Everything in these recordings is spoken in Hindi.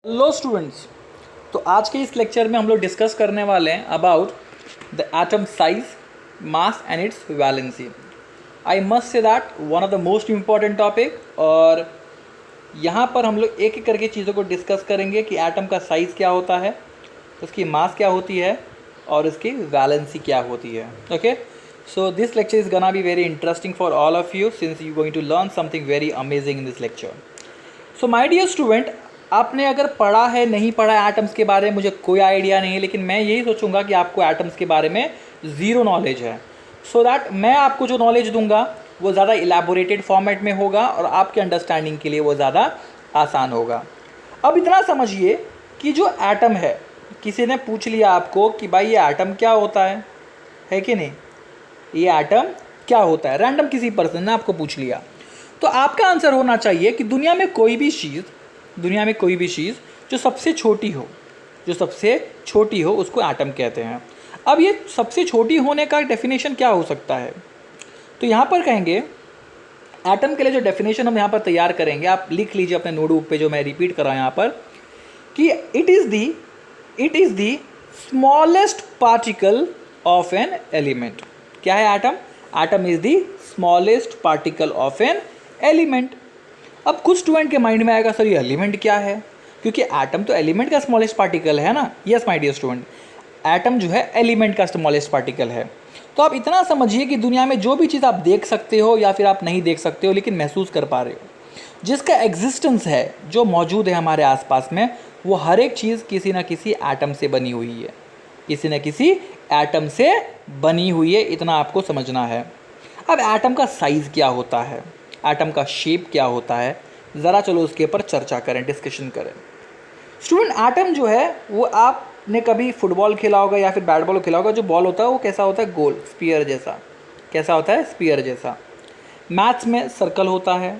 Hello students. तो आज के इस लेक्चर में हम लोग डिस्कस करने वाले हैं about the atom size, mass and it's valency. I must say that one of the most important topic. और यहाँ पर हम लोग एक एक करके चीज़ों को डिस्कस करेंगे कि एटम का साइज़ क्या होता है, उसकी मास क्या होती है और उसकी वैलेंसी क्या होती है। Okay, so this lecture is gonna be very interesting for all of you since you going to learn something very amazing in this lecture. So my dear student, आपने अगर पढ़ा है नहीं पढ़ा है एटम्स के बारे में मुझे कोई आइडिया नहीं है, लेकिन मैं यही सोचूंगा कि आपको एटम्स के बारे में ज़ीरो नॉलेज है, सो दैट मैं आपको जो नॉलेज दूंगा वो ज़्यादा इलेबोरेटेड फॉर्मेट में होगा और आपके अंडरस्टैंडिंग के लिए वो ज़्यादा आसान होगा। अब इतना समझिए कि जो एटम है, किसी ने पूछ लिया आपको कि भाई ये एटम क्या होता है कि नहीं, ये एटम क्या होता है, रैंडम किसी पर्सन ने आपको पूछ लिया, तो आपका आंसर होना चाहिए कि दुनिया में कोई भी चीज़ जो सबसे छोटी हो उसको एटम कहते हैं। अब ये सबसे छोटी होने का डेफिनेशन क्या हो सकता है, तो यहाँ पर कहेंगे एटम के लिए जो डेफिनेशन हम यहाँ पर तैयार करेंगे, आप लिख लीजिए अपने नोटबुक पे, जो मैं रिपीट कर रहा हूँ यहाँ पर, कि it is the smallest particle of an element. क्या है atom? Atom is the smallest particle of an element. अब कुछ स्टूडेंट के माइंड में आएगा सर ये एलिमेंट क्या है, क्योंकि एटम तो एलिमेंट का स्मॉलेस्ट पार्टिकल है ना। Yes my dear student, atom जो है एलिमेंट का स्मॉलेस्ट पार्टिकल है। तो आप इतना समझिए कि दुनिया में जो भी चीज़ आप देख सकते हो या फिर आप नहीं देख सकते हो लेकिन महसूस कर पा रहे हो, जिसका एग्जिस्टेंस है, जो मौजूद है हमारे आसपास में, वो हर एक चीज़ किसी ना किसी एटम से बनी हुई है, किसी न किसी एटम से बनी हुई है, इतना आपको समझना है। अब एटम का साइज़ क्या होता है, एटम का शेप क्या होता है, ज़रा चलो उसके ऊपर चर्चा करें, डिस्कशन करें। स्टूडेंट, एटम जो है वो आपने कभी फुटबॉल खेला होगा या फिर बैट बॉल खेला होगा, जो बॉल होता है वो कैसा होता है, गोल, स्पीयर जैसा। कैसा होता है? स्पीयर जैसा। मैथ्स में सर्कल होता है,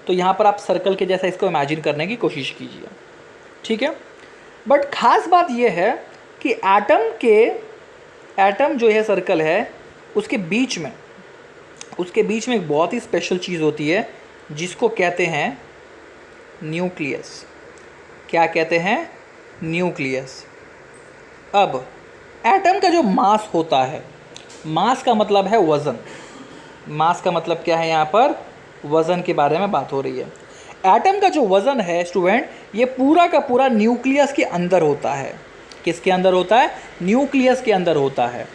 तो यहाँ पर आप सर्कल के जैसा इसको इमेजिन करने की कोशिश कीजिए, ठीक है। बट ख़ास बात यह है कि एटम जो है सर्कल है, उसके बीच में एक बहुत ही स्पेशल चीज़ होती है जिसको कहते हैं न्यूक्लियस। क्या कहते हैं? न्यूक्लियस। अब एटम का जो मास होता है, मास का मतलब है वज़न। मास का मतलब क्या है? यहाँ पर वज़न के बारे में बात हो रही है। एटम का जो वज़न है स्टूडेंट, ये पूरा का पूरा न्यूक्लियस के अंदर होता है। किसके अंदर होता है? न्यूक्लियस के अंदर होता है।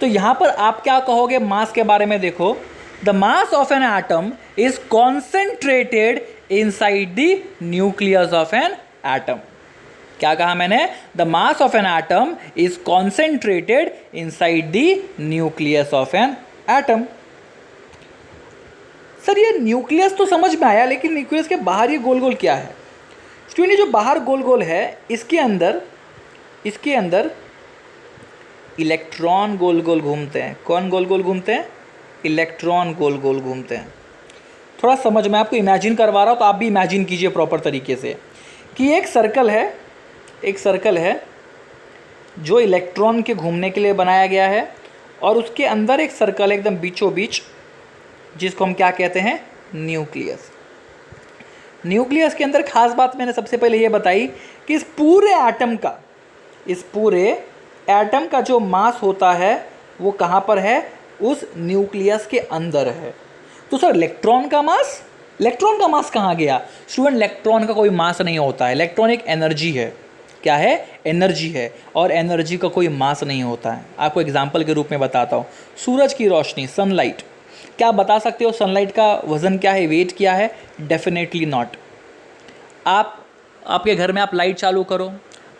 तो यहाँ पर आप क्या कहोगे मास के बारे में? देखो, the mass of an atom is concentrated inside the nucleus of an atom. क्या कहा मैंने? The mass of an atom is concentrated inside the nucleus of an atom. Sir ये न्यूक्लियस तो समझ में आया, लेकिन न्यूक्लियस के बाहर ये गोल गोल क्या है? स्टूडेंट, जो बाहर गोल गोल है, इसके अंदर इलेक्ट्रॉन गोल गोल घूमते हैं। कौन गोल गोल घूमते हैं? इलेक्ट्रॉन गोल गोल घूमते हैं। थोड़ा समझ में, आपको इमेजिन करवा रहा हूँ तो आप भी इमेजिन कीजिए प्रॉपर तरीके से कि एक सर्कल है जो इलेक्ट्रॉन के घूमने के लिए बनाया गया है, और उसके अंदर एक सर्कल है एकदम बीचों बीच, जिसको हम क्या कहते हैं? न्यूक्लियस। न्यूक्लियस के अंदर खास बात मैंने सबसे पहले ये बताई कि इस पूरे एटम का जो मास होता है वो कहाँ पर है? उस न्यूक्लियस के अंदर है। तो सर इलेक्ट्रॉन का मास कहाँ गया? स्टूडेंट, इलेक्ट्रॉन का कोई मास नहीं होता है। इलेक्ट्रॉन एक एनर्जी है। क्या है? एनर्जी है, और एनर्जी का कोई मास नहीं होता है। आपको एग्जाम्पल के रूप में बताता हूँ। सूरज की रोशनी, सनलाइट, क्या आप बता सकते हो सनलाइट का वज़न क्या है, वेट क्या है? Definitely not. आपके घर में आप लाइट चालू करो,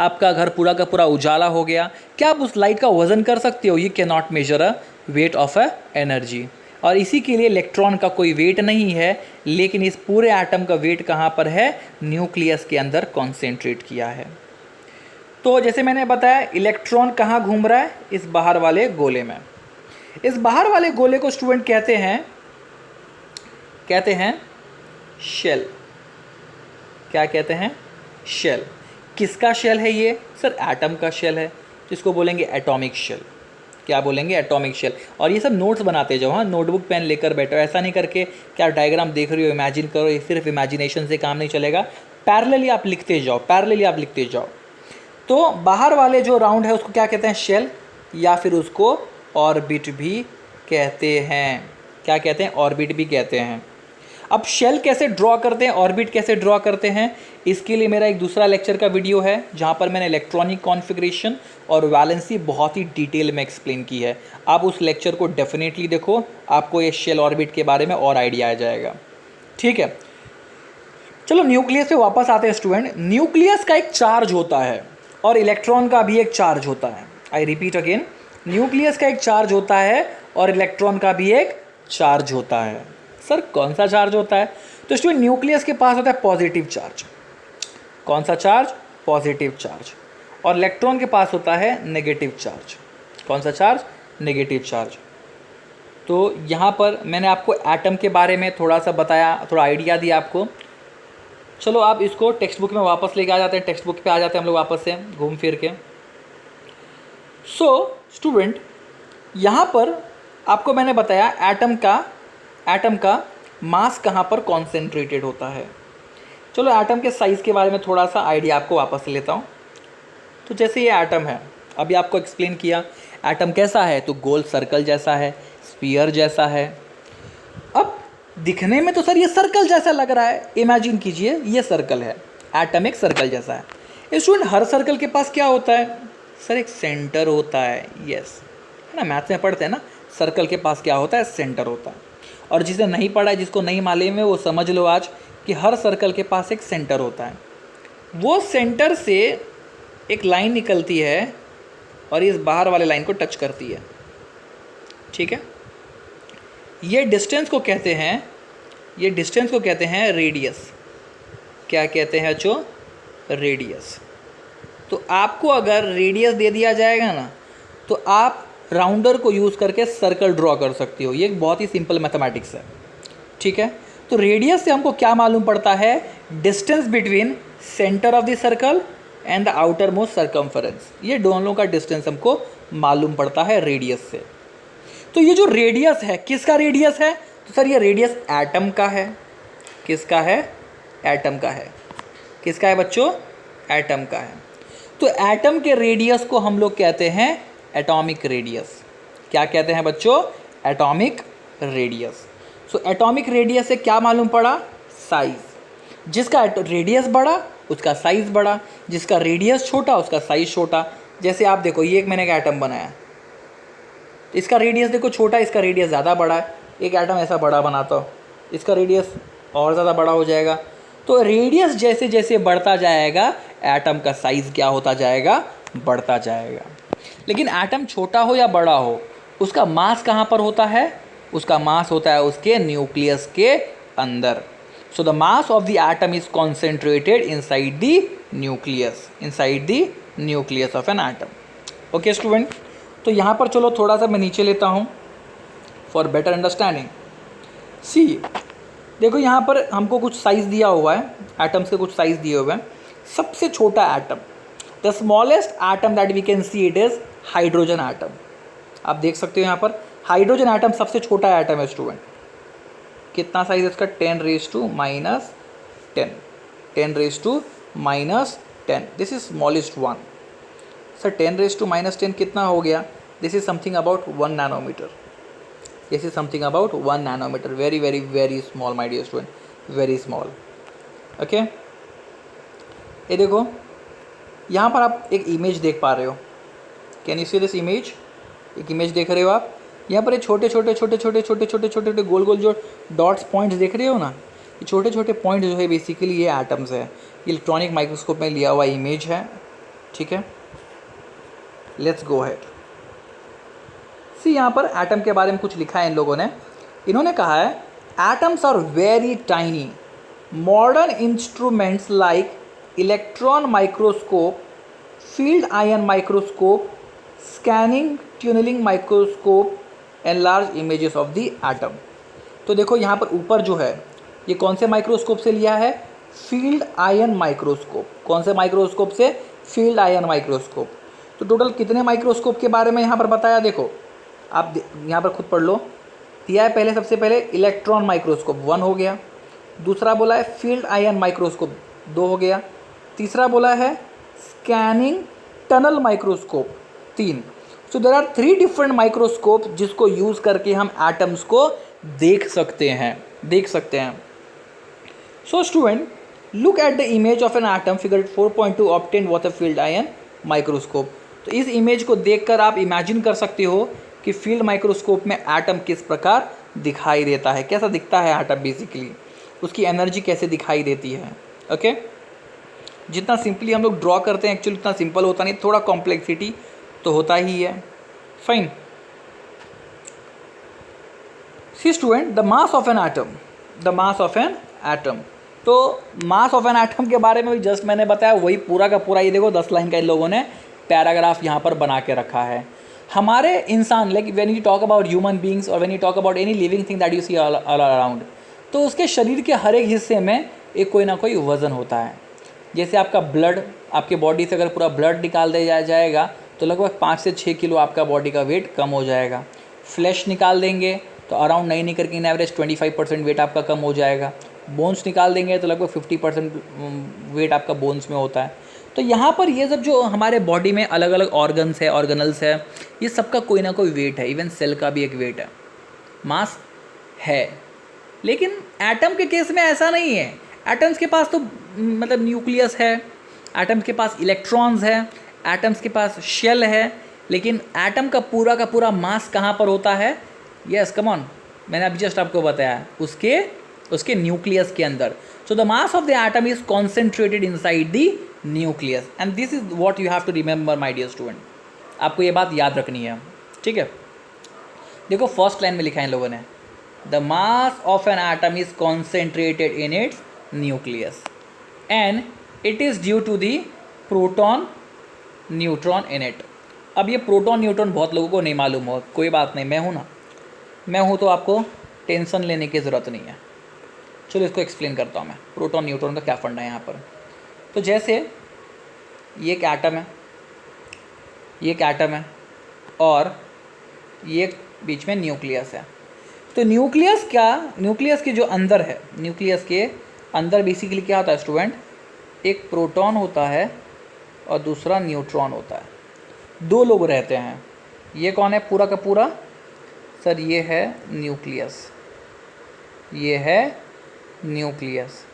आपका घर पूरा का पूरा उजाला हो गया, क्या आप उस लाइट का वज़न कर सकते हो? ये can not measure a weight of a energy. और इसी के लिए इलेक्ट्रॉन का कोई वेट नहीं है, लेकिन इस पूरे एटम का वेट कहाँ पर है? न्यूक्लियस के अंदर कॉन्सेंट्रेट किया है। तो जैसे मैंने बताया, इलेक्ट्रॉन कहाँ घूम रहा है? इस बाहर वाले गोले में। इस बाहर वाले गोले को स्टूडेंट कहते हैं शेल। क्या कहते हैं? शेल। किसका शेल है ये? सर एटम का शेल है, जिसको बोलेंगे एटॉमिक शेल। क्या बोलेंगे? Atomic shell. और ये सब नोट्स बनाते जाओ, हाँ, नोटबुक पेन लेकर बैठो। ऐसा नहीं करके क्या डायग्राम देख रही हो इमेजिन करो, ये सिर्फ इमेजिनेशन से काम नहीं चलेगा। पैरेलली आप लिखते जाओ, पैरेलली आप लिखते जाओ। तो बाहर वाले जो राउंड है उसको क्या कहते हैं, शेल, या फिर उसको ऑर्बिट भी कहते हैं। क्या कहते हैं, ऑर्बिट भी कहते हैं। अब शेल कैसे ड्रॉ करते हैं, ऑर्बिट कैसे ड्रॉ करते हैं, इसके लिए मेरा एक दूसरा लेक्चर का वीडियो है जहाँ पर मैंने इलेक्ट्रॉनिक कॉन्फ़िगरेशन और वैलेंसी बहुत ही डिटेल में एक्सप्लेन की है। आप उस लेक्चर को डेफिनेटली देखो, आपको ये शेल ऑर्बिट के बारे में और आइडिया आ जाएगा। ठीक है, चलो न्यूक्लियस पे वापस आते हैं स्टूडेंट। न्यूक्लियस का एक चार्ज होता है और इलेक्ट्रॉन का भी एक चार्ज होता है। आई रिपीट अगेन, न्यूक्लियस का एक चार्ज होता है और इलेक्ट्रॉन का भी एक चार्ज होता है। सर कौन सा चार्ज होता है? तो स्टूडेंट न्यूक्लियस के पास होता है पॉजिटिव चार्ज। कौन सा चार्ज? Positive charge. और इलेक्ट्रॉन के पास होता है नेगेटिव चार्ज। कौन सा चार्ज? Negative charge. तो यहाँ पर मैंने आपको एटम के बारे में थोड़ा सा बताया, थोड़ा आइडिया दिया आपको। चलो आप इसको टेक्स्ट बुक में वापस लेके आ जाते हैं, टेक्स्ट बुक पे आ जाते हैं हम लोग वापस से घूम फिर के। सो स्टूडेंट, यहाँ पर आपको मैंने बताया एटम का मास कहाँ पर कॉन्सेंट्रेटेड होता है। चलो एटम के साइज़ के बारे में थोड़ा सा आइडिया आपको वापस लेता हूँ। तो जैसे ये एटम है, अभी आपको एक्सप्लेन किया एटम कैसा है, तो गोल सर्कल जैसा है, स्फीयर जैसा है। अब दिखने में तो सर ये सर्कल जैसा लग रहा है, इमेजिन कीजिए ये सर्कल है, एटम एक सर्कल जैसा है। स्टूडेंट हर सर्कल के पास क्या होता है? सर एक सेंटर होता है। यस, है ना, मैथ्स में पढ़ते हैं ना, सर्कल के पास क्या होता है? सेंटर होता है। और जिसे नहीं पढ़ा है, जिसको नहीं मालूम है, वो समझ लो आज कि हर सर्कल के पास एक सेंटर होता है। वो सेंटर से एक लाइन निकलती है और इस बाहर वाले लाइन को टच करती है। ठीक है, ये डिस्टेंस को कहते हैं रेडियस। क्या कहते हैं बच्चों? रेडियस। तो आपको अगर रेडियस दे दिया जाएगा ना, तो आप राउंडर को यूज़ करके सर्कल ड्रॉ कर सकती हो। ये एक बहुत ही सिंपल मैथमेटिक्स है। ठीक है, तो रेडियस से हमको क्या मालूम पड़ता है? Distance between centre of the circle and the outer most circumference. ये दोनों का डिस्टेंस हमको मालूम पड़ता है रेडियस से। तो ये जो रेडियस है, किसका रेडियस है? तो सर ये रेडियस एटम का है। किसका है? एटम का है। किसका है बच्चों? एटम का है। तो एटम के रेडियस को हम लोग कहते हैं एटॉमिक रेडियस। क्या कहते हैं बच्चों? Atomic radius. So atomic radius से क्या मालूम पड़ा? साइज। जिसका रेडियस बड़ा उसका साइज बड़ा, जिसका रेडियस छोटा उसका साइज छोटा। जैसे आप देखो, ये एक मैंने एक एटम बनाया, इसका रेडियस देखो छोटा, इसका रेडियस ज़्यादा बड़ा है। एक एटम ऐसा बड़ा बनाता हो, इसका रेडियस और ज़्यादा बड़ा हो जाएगा। तो रेडियस जैसे जैसे बढ़ता जाएगा, एटम का साइज़ क्या होता जाएगा? बढ़ता जाएगा। लेकिन एटम छोटा हो या बड़ा हो, उसका मास कहाँ पर होता है? उसका मास होता है उसके न्यूक्लियस के अंदर। So the mass of the atom is concentrated inside the nucleus of an atom. Okay student, तो यहाँ पर चलो थोड़ा सा मैं नीचे लेता हूँ फॉर बेटर अंडरस्टैंडिंग। सी देखो, यहाँ पर हमको कुछ साइज़ दिया हुआ है, एटम्स के कुछ साइज़ दिए हुए हैं। सबसे छोटा atom, the smallest atom that we can see it is hydrogen atom. आप देख सकते हो यहाँ पर हाइड्रोजन एटम सबसे छोटा एटम है स्टूडेंट। कितना साइज है इसका? 10 raised to minus 10, 10 raised to minus 10। This is smallest one. Sir 10 raised to minus 10 कितना हो गया? This is something about 1 nanometre. This is something about 1 nanometre. Very very very small my dear student, very small. Okay, ये देखो, यहाँ पर आप एक इमेज देख पा रहे हो। Can you see this image? एक इमेज देख रहे हो आप। यहाँ पर ये छोटे छोटे गोल गोल जो डॉट्स पॉइंट्स देख रहे हो ना, ये छोटे छोटे पॉइंट जो है बेसिकली ये एटम्स है। इलेक्ट्रॉनिक माइक्रोस्कोप में लिया हुआ इमेज है। ठीक है, लेट्स गो अहेड। सी यहाँ पर एटम के बारे में कुछ लिखा है इन लोगों ने। इन्होंने कहा है atoms are very tiny. Modern instruments like electron microscope, field ion microscope, scanning tunnelling microscope and large images of the atom. तो देखो यहाँ पर ऊपर जो है ये कौन से माइक्रोस्कोप से लिया है? Field ion microscope. कौन से माइक्रोस्कोप से? Field ion microscope. तो टोटल कितने माइक्रोस्कोप के बारे में यहाँ पर बताया? देखो आप यहाँ पर खुद पढ़ लो। दिया है पहले, सबसे पहले इलेक्ट्रॉन माइक्रोस्कोप 1 हो गया। दूसरा बोला है फील्ड आयन माइक्रोस्कोप 2 हो गया। तीसरा बोला है scanning tunnel microscope, 3। So there are 3 different microscope जिसको यूज़ करके हम एटम्स को देख सकते हैं। So student, look at the image of an atom figure 4.2 obtain with a field ion microscope. तो इस इमेज को देखकर आप इमेजिन कर सकते हो कि फील्ड माइक्रोस्कोप में एटम किस प्रकार दिखाई देता है, कैसा दिखता है एटम बेसिकली, उसकी एनर्जी कैसे दिखाई देती है। ओके, जितना सिंपली हम लोग ड्रॉ करते हैं एक्चुअली उतना सिंपल होता नहीं, थोड़ा कॉम्प्लेक्सिटी तो होता ही है। Fine. See student, the mass of an atom, तो मास ऑफ एन एटम के बारे में भी जस्ट मैंने बताया, वही पूरा का पूरा, ये देखो 10 लाइन का इन लोगों ने पैराग्राफ यहाँ पर बना के रखा है। हमारे इंसान, like when you talk about human beings और when you talk about any living thing that you see all around, तो उसके शरीर के हर एक हिस्से में एक कोई ना कोई वज़न होता है। जैसे आपका ब्लड, आपके बॉडी से अगर पूरा ब्लड निकाल दिया जाएगा तो लगभग 5 से 6 किलो आपका बॉडी का वेट कम हो जाएगा। फ्लैश निकाल देंगे तो अराउंड नहीं करके इन एवरेज 25% वेट आपका कम हो जाएगा। बोन्स निकाल देंगे तो लगभग 50% वेट आपका बोन्स में होता है। तो यहाँ पर ये सब जो हमारे बॉडी में अलग अलग ऑर्गन्स है, ऑर्गेनल्स है, ये सबका कोई ना कोई वेट है। इवन सेल का भी एक वेट है, मास है। लेकिन एटम के केस में ऐसा नहीं है। एटम्स के पास तो मतलब न्यूक्लियस है, एटम्स के पास इलेक्ट्रॉन्स है, एटम्स के पास शेल है, लेकिन एटम का पूरा मास कहाँ पर होता है? यस, कम ऑन, मैंने अभी जस्ट आपको बताया, उसके न्यूक्लियस के अंदर। So the mass of the atom is concentrated inside the nucleus and this is what you have to remember my dear student. आपको ये बात याद रखनी है, ठीक है। देखो फर्स्ट लाइन में लिखा है इन लोगों ने, the mass of an atom is concentrated in its nucleus and it is due to the proton neutron in it. अब ये प्रोटॉन न्यूट्रॉन बहुत लोगों को नहीं मालूम हो, कोई बात नहीं, मैं हूँ ना, मैं हूँ तो आपको टेंशन लेने की ज़रूरत नहीं है। चलो इसको एक्सप्लेन करता हूँ मैं, प्रोटॉन न्यूट्रॉन का क्या फंडा है यहाँ पर। तो जैसे ये एक एटम है, ये एक एटम है और ये बीच में न्यूक्लियस है। तो न्यूक्लियस के जो अंदर है, न्यूक्लियस के अंदर बेसिकली क्या होता है स्टूडेंट? एक प्रोटॉन होता है और दूसरा न्यूट्रॉन होता है। 2 लोग रहते हैं। ये कौन है पूरा का पूरा? सर ये है न्यूक्लियस, ये है न्यूक्लियस,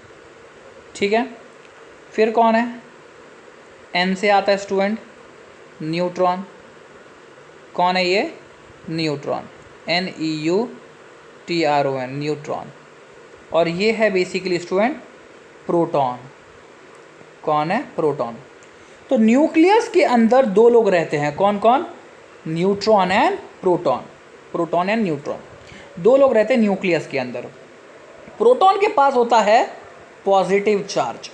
ठीक है। फिर कौन है? एन से आता है स्टूडेंट न्यूट्रॉन। कौन है ये? Neutron, NEUTRON, neutron. और ये है बेसिकली स्टूडेंट प्रोटॉन। कौन है? प्रोटॉन। तो न्यूक्लियस के अंदर 2 लोग रहते हैं, कौन कौन? Neutron and proton, proton and neutron, 2 लोग रहते हैं न्यूक्लियस के अंदर। प्रोटॉन के पास होता है पॉजिटिव चार्ज।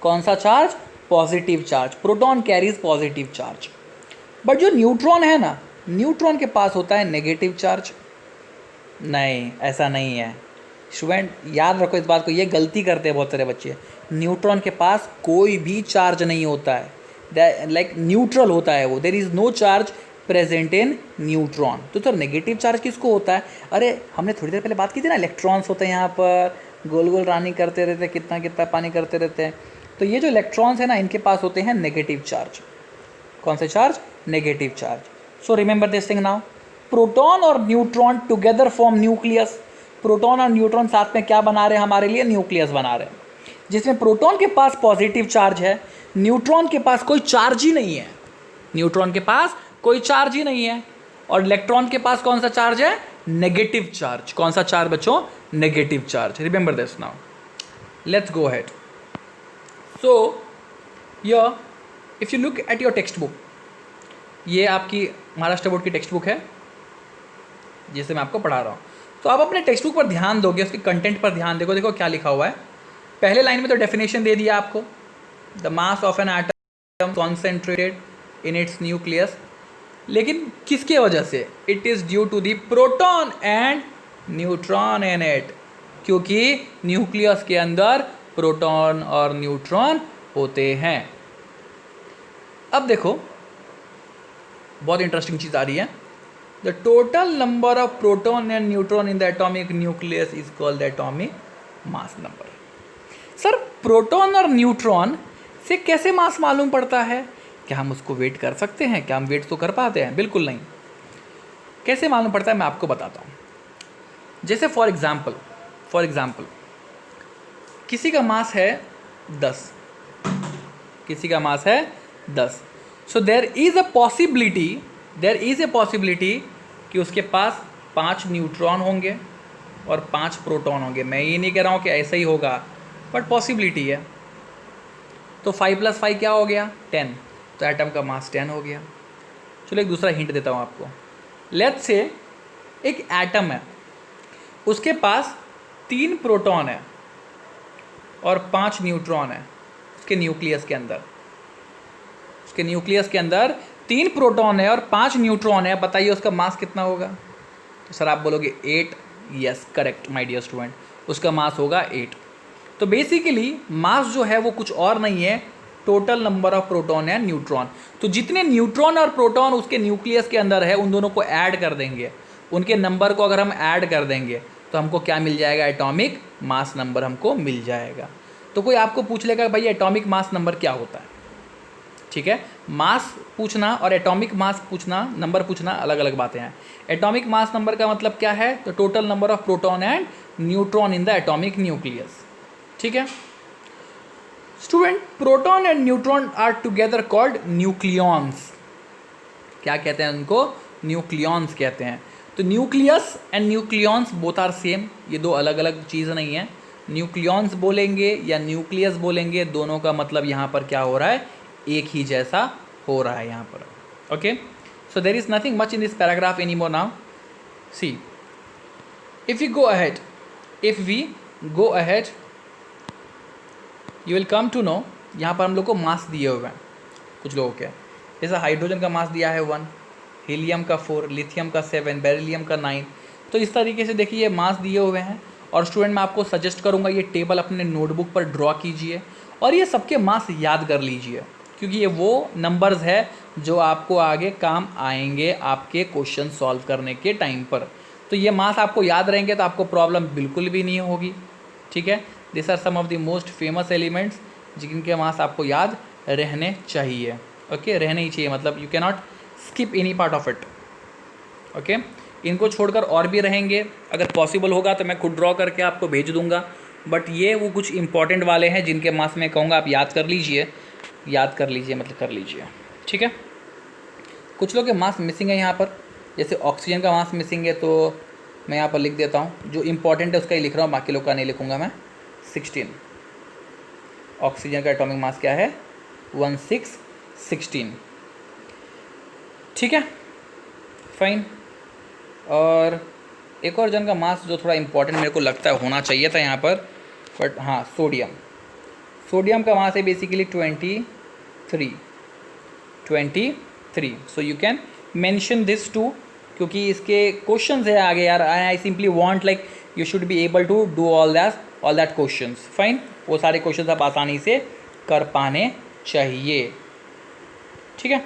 कौन सा charge? Positive charge. Proton carries positive charge. But जो न्यूट्रॉन है ना, न्यूट्रॉन के पास होता है नेगेटिव चार्ज। नहीं, ऐसा नहीं है स्टूडेंट, याद रखो इस बात को, ये गलती करते हैं बहुत सारे बच्चे। न्यूट्रॉन के पास कोई भी चार्ज नहीं होता है, लाइक न्यूट्रल होता है वो, there is no charge present in neutron. तो सर नेगेटिव चार्ज किसको होता है? अरे हमने थोड़ी देर पहले बात की थी ना, इलेक्ट्रॉन्स होते हैं यहाँ पर, गोल गोल रानी करते रहते हैं, कितना कितना पानी करते रहते हैं। तो ये जो इलेक्ट्रॉन्स है ना, इनके पास होते हैं नेगेटिव चार्ज। कौन से charge? Negative charge. So remember this thing now, proton और neutron together form nucleus. Proton और न्यूट्रॉन साथ में क्या बना रहे हैं? हमारे लिए न्यूक्लियस बना रहे हैं, जिसमें प्रोटॉन के पास पॉजिटिव चार्ज है, न्यूट्रॉन के पास कोई चार्ज ही नहीं है। न्यूट्रॉन के पास कोई चार्ज ही नहीं है। और इलेक्ट्रॉन के पास कौन सा चार्ज है? Negative charge. कौन सा चार्ज बच्चों? Negative charge. Remember this now, let's go ahead. So here if you look at your text book, ये आपकी महाराष्ट्र बोर्ड की टेक्स्ट बुक है जिसे मैं आपको पढ़ा रहा हूँ। तो आप अपने टेक्स्ट बुक पर ध्यान दोगे, उसके कंटेंट पर ध्यान देखो। देखो क्या लिखा हुआ है। पहले लाइन में तो डेफिनेशन दे दिया आपको, the mass of an atom concentrated in its nucleus. लेकिन किसके वजह से? It is due to the proton and neutron in it, क्योंकि न्यूक्लियस के अंदर प्रोटॉन और न्यूट्रॉन होते हैं। अब देखो बहुत इंटरेस्टिंग चीज़ आ रही है। The total number of proton and neutron in the atomic nucleus is called the atomic mass number. Sir proton और न्यूट्रॉन से कैसे मास मालूम पड़ता है? क्या हम उसको वेट कर सकते हैं? क्या हम वेट तो कर पाते हैं? बिल्कुल नहीं। कैसे मालूम पड़ता है मैं आपको बताता हूँ। जैसे फॉर एग्जाम्पल किसी का मास है 10, किसी का मास है 10, so there is a possibility कि उसके पास 5 न्यूट्रॉन होंगे और 5 प्रोटॉन होंगे। मैं ये नहीं कह रहा हूँ कि ऐसा ही होगा, बट पॉसिबिलिटी है। तो 5 + 5 क्या हो गया? 10। तो एटम का मास 10 हो गया। चलो एक दूसरा हिंट देता हूँ आपको। लेट्स से एक एटम है, उसके पास 3 प्रोटॉन है और 5 न्यूट्रॉन है। उसके न्यूक्लियस के अंदर 3 प्रोटॉन है और 5 न्यूट्रॉन है। बताइए उसका मास कितना होगा? तो सर आप बोलोगे 8। Yes, correct my dear student, उसका मास होगा 8। तो बेसिकली मास जो है वो कुछ और नहीं है, टोटल नंबर ऑफ प्रोटॉन या न्यूट्रॉन। तो जितने न्यूट्रॉन और प्रोटॉन उसके न्यूक्लियस के अंदर है उन दोनों को ऐड कर देंगे, उनके नंबर को अगर हम ऐड कर देंगे तो हमको क्या मिल जाएगा? एटॉमिक मास नंबर हमको मिल जाएगा। तो कोई आपको पूछ लेगा भाई एटॉमिक मास नंबर क्या होता है? ठीक है, मास पूछना और एटॉमिक मास पूछना, नंबर पूछना अलग अलग बातें हैं। एटॉमिक मास नंबर का मतलब क्या है? तो total number of proton and neutron in the atomic nucleus. ठीक है student, proton and neutron are together called nucleons. क्या कहते हैं उनको? न्यूक्लियॉन्स कहते हैं। तो nucleus and nucleons both are same, ये दो अलग अलग चीज़ नहीं है। न्यूक्लियॉन्स बोलेंगे या न्यूक्लियस बोलेंगे, दोनों का मतलब यहाँ पर क्या हो रहा है? एक ही जैसा हो रहा है यहाँ पर। Okay, so there is nothing much in this paragraph any more now. See, if we go ahead you will come to know, यहाँ पर हम लोग को मास दिए हुए हैं कुछ लोगों के। जैसे हाइड्रोजन का मास दिया है 1, हीलियम का 4, लिथियम का 7, बेरिलियम का 9। तो इस तरीके से देखिए मास दिए हुए हैं। और स्टूडेंट मैं आपको सजेस्ट करूँगा ये टेबल अपने नोटबुक पर ड्रॉ कीजिए और ये सबके मास याद कर लीजिए, क्योंकि ये वो नंबर्स है जो आपको आगे काम आएंगे आपके क्वेश्चन सॉल्व करने के टाइम पर। तो ये मास आपको याद रहेंगे तो आपको प्रॉब्लम बिल्कुल भी नहीं होगी। ठीक है, this are some of the most famous elements जिनके मास आपको याद रहने चाहिए। ओके, रहने ही चाहिए, मतलब you can not skip any part of it. Okay, इनको छोड़कर और भी रहेंगे, अगर पॉसिबल होगा तो मैं खुद ड्रॉ करके आपको भेज दूंगा, बट ये वो कुछ इंपॉर्टेंट वाले हैं जिनके मास मैं कहूँगा आप याद कर लीजिए, मतलब कर लीजिए। ठीक है, कुछ लोग के मास मिसिंग है यहाँ पर, जैसे ऑक्सीजन का मास मिसिंग है, तो मैं यहाँ पर लिख देता हूँ, जो इंपॉर्टेंट है उसका ही लिख रहा हूँ, बाकी लोग का नहीं लिखूँगा मैं। 16 ऑक्सीजन का एटॉमिक मास क्या है? 1616। ठीक है, फाइन। और एक और जन का मास जो थोड़ा इंपॉर्टेंट मेरे को लगता है होना चाहिए था यहाँ पर, बट हाँ, सोडियम का मास है basically 23। So you can mention this too, क्योंकि इसके क्वेश्चंस है आगे यार। I simply want like you should be able to do all that questions. Fine, वो सारे क्वेश्चंस आप आसानी से कर पाने चाहिए। ठीक है।